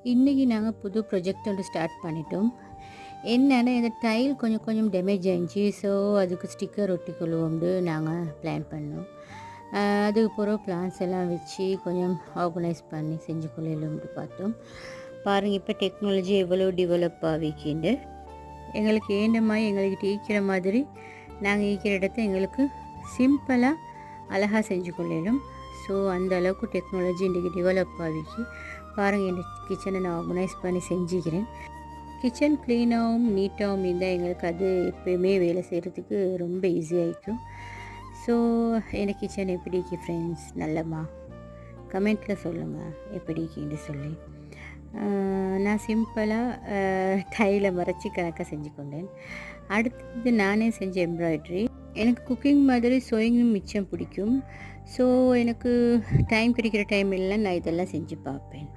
இன்றைக்கி நாங்கள் புது ப்ரொஜெக்ட் ஒன்று ஸ்டார்ட் பண்ணிட்டோம். என்னென்னா இந்த டைல் கொஞ்சம் கொஞ்சம் டேமேஜ் ஆகிடுச்சு. ஸோ அதுக்கு ஸ்டிக்கர் ஒட்டிக்கொள்வோம்னு நாங்கள் பிளான் பண்ணோம். அதுக்கு பிறகு பிளான்ஸ் எல்லாம் வச்சு கொஞ்சம் ஆர்கனைஸ் பண்ணி செஞ்சு கொள்ளலும்னு பார்த்தோம். பாருங்கள், இப்போ டெக்னாலஜி எவ்வளோ டெவலப் ஆகிக்கிண்டு எங்களுக்கு ஏண்டமாதிரி எங்களுக்கு ஈக்கிற மாதிரி நாங்கள் ஈக்கிற இடத்த எங்களுக்கு சிம்பிளாக அழகாக செஞ்சு கொள்ளலும். ஸோ அந்த அளவுக்கு டெக்னாலஜி இன்றைக்கி டெவலப் ஆகிக்கு. பாருங்கள், என் கிச்சனை நான் ஆர்கனைஸ் பண்ணி செஞ்சுக்கிறேன். கிச்சன் க்ளீனாகவும் நீட்டாகவும் இருந்தால் எங்களுக்கு அது எப்போயுமே வேலை செய்கிறதுக்கு ரொம்ப ஈஸியாகிக்கும். ஸோ என் கிச்சன் எப்படி இருக்கு ஃப்ரெண்ட்ஸ்? நல்லம்மா கமெண்ட்டில் சொல்லுங்கள் எப்படிக்குன்னு சொல்லி. நான் சிம்பிளாக டைலை மறைச்சி கணக்காக செஞ்சு கொண்டேன். அடுத்தது நானே செஞ்ச எம்ப்ராய்ட்ரி. எனக்கு குக்கிங் மாதிரி சோயிங்கும் மிச்சம் பிடிக்கும். ஸோ எனக்கு டைம் கிடைக்கிற டைம் எல்லாம் நான் இதெல்லாம் செஞ்சு பார்ப்பேன்.